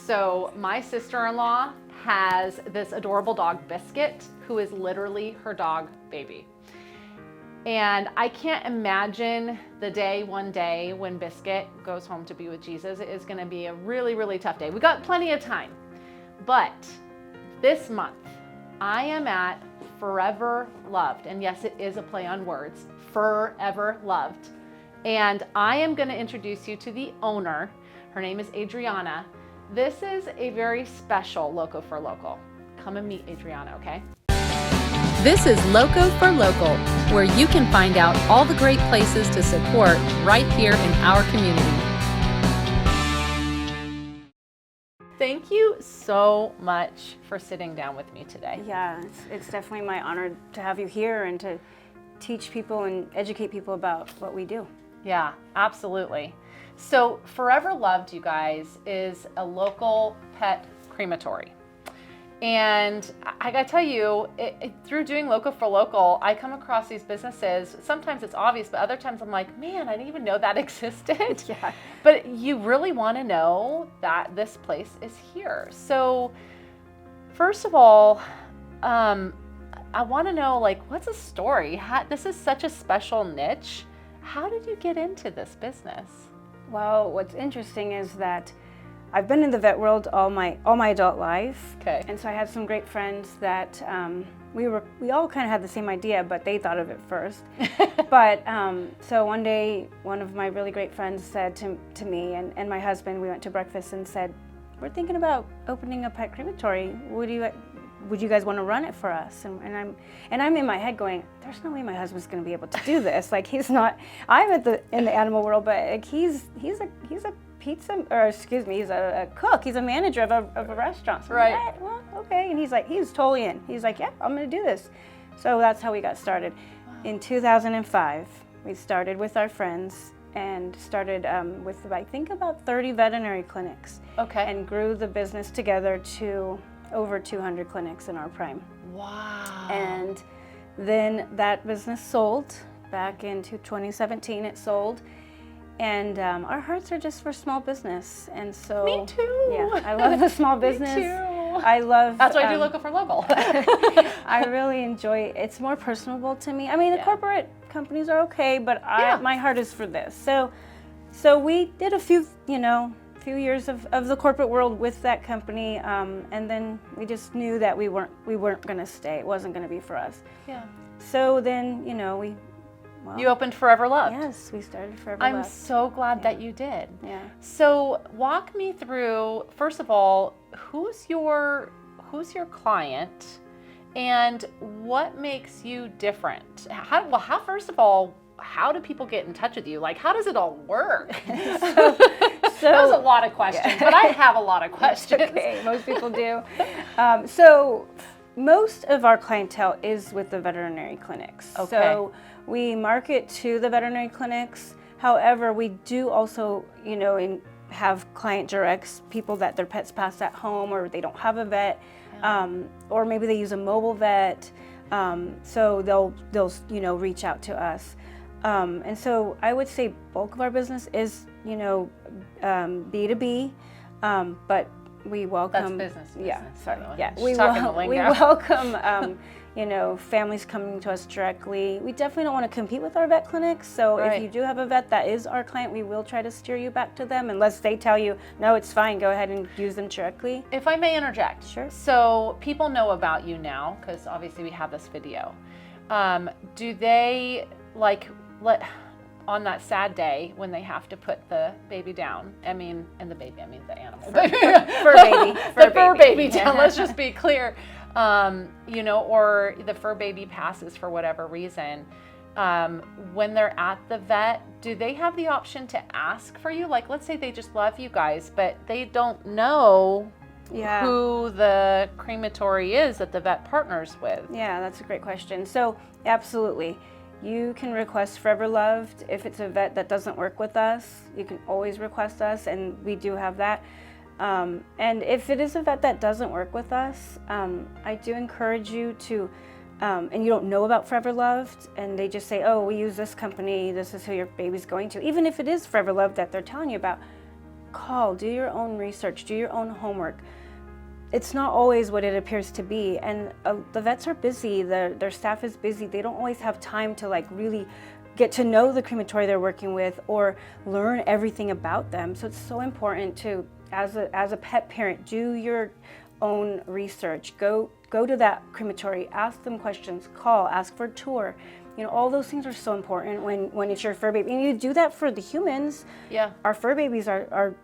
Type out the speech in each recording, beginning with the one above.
So my sister-in-law has this adorable dog, Biscuit, who is literally her dog baby. And I can't imagine the day, one day, when Biscuit goes home to be with Jesus. It is going to be a really, really tough day. We got plenty of time. But this month, I am at Furever Loved. And yes, it is a play on words, Forever Loved. And I am going to introduce you to the owner. Her name is Adrianna. This is a very special Loco for Local. Come and meet Adrianna, okay? This is Loco for Local, where you can find out all the great places to support right here in our community. Thank you so much for sitting down with me today. Yeah, it's definitely my honor to have you here and to teach people and educate people about what we do. Yeah, absolutely. So Forever Loved, you guys, is a local pet crematory. And I gotta tell you, through doing Loco for Local, I come across these businesses. Sometimes it's obvious, but other times I'm like, man, I didn't even know that existed. Yeah. But you really want to know that this place is here. So first of all, I want to know, like, what's the story? This is such a special niche. How did you get into this business? Well, what's interesting is that I've been in the vet world all my adult life. Okay. And so I had some great friends that we all kind of had the same idea, but they thought of it first. But so one day, one of my really great friends said to me and my husband, we went to breakfast and said, "We're thinking about opening a pet crematory. Would you guys want to run it for us?" And I'm in my head going, "There's no way my husband's going to be able to do this. Like, he's not. I'm in the animal world, but like, he's a pizza, or excuse me, he's a cook. He's a manager of a restaurant." So right. Like, well, okay. And he's totally in. He's like, "Yeah, I'm going to do this." So that's how we got started. In 2005, we started with our friends and started with I think about 30 veterinary clinics. Okay. And grew the business together to over 200 clinics in our prime. Wow. And then that business sold back into 2017. It sold. And our hearts are just for small business, and so Me too. Yeah, I love the small business. Me too. I love. That's why I do Loco for Local. I really enjoy it. It's more personable to me. I mean, the corporate companies are okay, but my heart is for this. So we did a few years of the corporate world with that company, and then we just knew that we weren't going to stay. It wasn't going to be for us. Yeah. So then You opened Forever Loved. Yes, we started Forever I'm Loved. so glad that you did. Yeah. So walk me through, first of all, who's your client and what makes you different? First of all, how do people get in touch with you? Like, how does it all work? That was a lot of questions, but I have a lot of questions. Okay, most people do. So most of our clientele is with the veterinary clinics. Okay. So we market to the veterinary clinics. However, we do also, have client directs, people that their pets pass at home or they don't have a vet, or maybe they use a mobile vet. So they'll reach out to us. And so I would say bulk of our business is, B2B, but we welcome. That's business. Yeah, sorry. Yeah, we welcome. Families coming to us directly. We definitely don't want to compete with our vet clinics. So Right. if you do have a vet that is our client, we will try to steer you back to them unless they tell you, no, it's fine, go ahead and use them directly. If I may interject. Sure. So people know about you now because obviously we have this video. Do they on that sad day when they have to put the baby down? I mean the animal. The fur baby down. Let's just be clear. Or the fur baby passes for whatever reason. When they're at the vet, do they have the option to ask for you? Like, let's say they just love you guys, but they don't know who the crematory is that the vet partners with. Yeah, that's a great question. So absolutely. You can request Forever Loved. If it's a vet that doesn't work with us, you can always request us, and we do have that. And if it is a vet that doesn't work with us, I do encourage you to, and you don't know about Forever Loved, and they just say, oh, we use this company, this is who your baby's going to. Even if it is Forever Loved that they're telling you about, call, do your own research, do your own homework. It's not always what it appears to be, and the vets are busy, their staff is busy, they don't always have time to like really get to know the crematory they're working with or learn everything about them. So it's so important to, as a pet parent, do your own research. Go to that crematory, ask them questions, call, ask for a tour. You know, all those things are so important when it's your fur baby. And you do that for the humans. Yeah. Our fur babies are a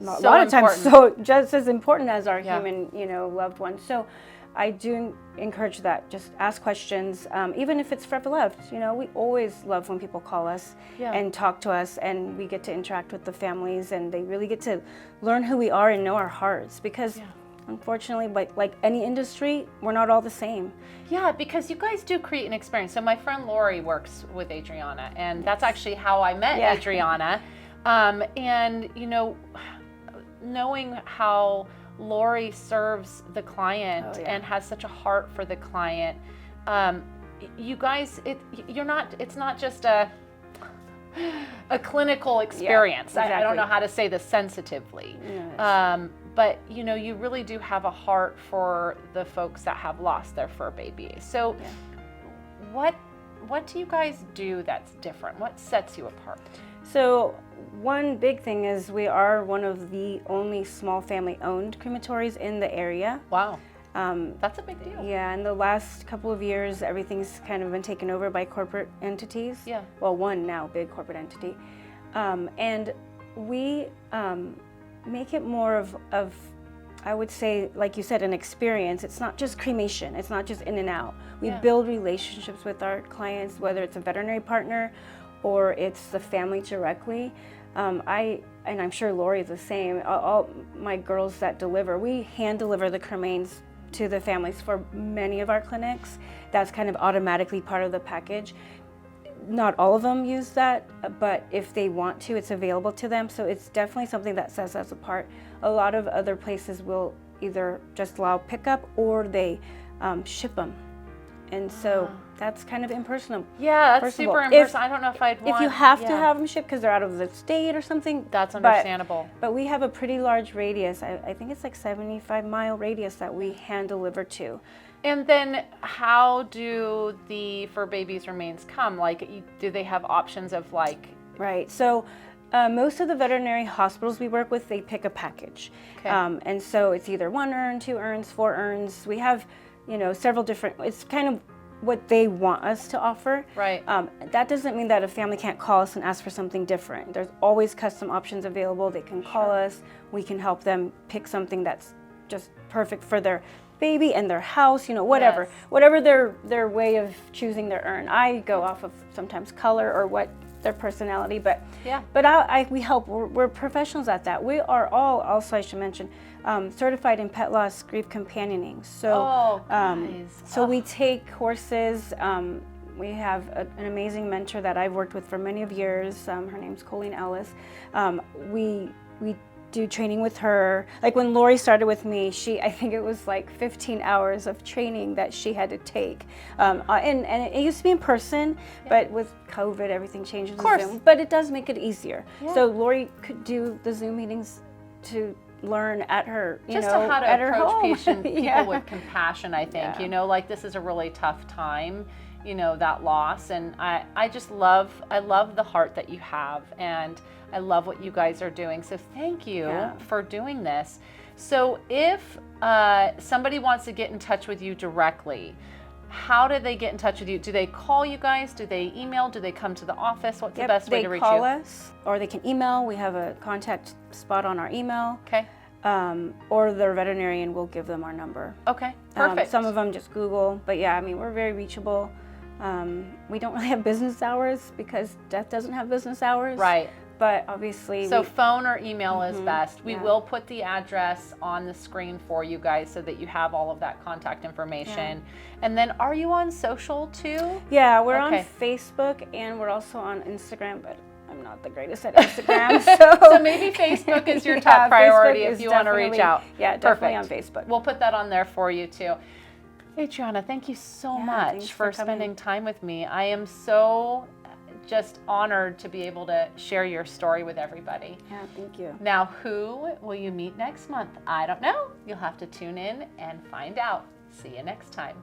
So lot of times so just as important as our Yeah. human, you know, loved ones. So I do encourage that. Just ask questions, even if it's forever loved. You know, we always love when people call us Yeah. and talk to us, and we get to interact with the families, and they really get to learn who we are and know our hearts. Because unfortunately, like any industry, we're not all the same. Yeah, because you guys do create an experience. So my friend Lori works with Adrianna, and that's actually how I met Adrianna. And you know, knowing how Lori serves the client and has such a heart for the client, you guys, it's not just a clinical experience. Yeah, exactly. I don't know how to say this sensitively. But you know, you really do have a heart for the folks that have lost their fur baby. So what do you guys do that's different? What sets you apart? So one big thing is we are one of the only small family owned crematories in the area. Wow. That's a big deal. Yeah, in the last couple of years, everything's kind of been taken over by corporate entities. Yeah. Well, one now big corporate entity. And we make it more of, I would say, like you said, an experience. It's not just cremation. It's not just in and out. We build relationships with our clients, whether it's a veterinary partner or it's the family directly. And I'm sure Lori is the same. All my girls that deliver, we hand deliver the cremains to the families for many of our clinics. That's kind of automatically part of the package. Not all of them use that, but if they want to, it's available to them. So it's definitely something that sets us apart. A lot of other places will either just allow pickup or they ship them. And so that's kind of impersonal. Yeah, that's super impersonal. I don't know if I'd want... If you have to have them shipped because they're out of the state or something. That's understandable. But we have a pretty large radius. I think it's like 75-mile radius that we hand deliver to. And then how do the fur babies' remains come? Like, do they have options of like... Right, so most of the veterinary hospitals we work with, they pick a package. Okay. And so it's either 1 urn, 2 urns, 4 urns. We have, you know, several different, it's kind of what they want us to offer. Right. That doesn't mean that a family can't call us and ask for something different. There's always custom options available. They can call us. We can help them pick something that's just perfect for their baby and their house, you know, whatever. Yes. Whatever their way of choosing their urn. I go off of sometimes color or what their personality, but we help. We're professionals at that. We are all, also I should mention, certified in pet loss grief companioning. So, so we take courses. We have an amazing mentor that I've worked with for many of years. Her name's Colleen Ellis. We do training with her. Like when Lori started with me, I think it was like 15 hours of training that she had to take. And it used to be in person, but with COVID, everything changes to Zoom. But it does make it easier. Yeah. So Lori could do the Zoom meetings to learn at her, how to approach people with compassion, I think. You know, like this is a really tough time, you know, that loss. And I love the heart that you have, and I love what you guys are doing. So thank you for doing this. So if somebody wants to get in touch with you directly, how do they get in touch with you? Do they call you guys? Do they email? Do they come to the office? What's the best way to reach you? They call us, or they can email. We have a contact spot on our email. Okay. Or their veterinarian will give them our number. Okay, perfect. Some of them just Google, but yeah, I mean, we're very reachable. We don't really have business hours because death doesn't have business hours. Right. But obviously, so phone or email is best. We will put the address on the screen for you guys so that you have all of that contact information. And then, are you on social too? Yeah, we're on Facebook, and we're also on Instagram, but I'm not the greatest at Instagram. So maybe Facebook is your top priority if you want to reach out. Yeah, definitely on Facebook. We'll put that on there for you too. Adrianna, thank you so much for spending time with me. I am so just honored to be able to share your story with everybody. Yeah, thank you. Now, who will you meet next month? I don't know. You'll have to tune in and find out. See you next time.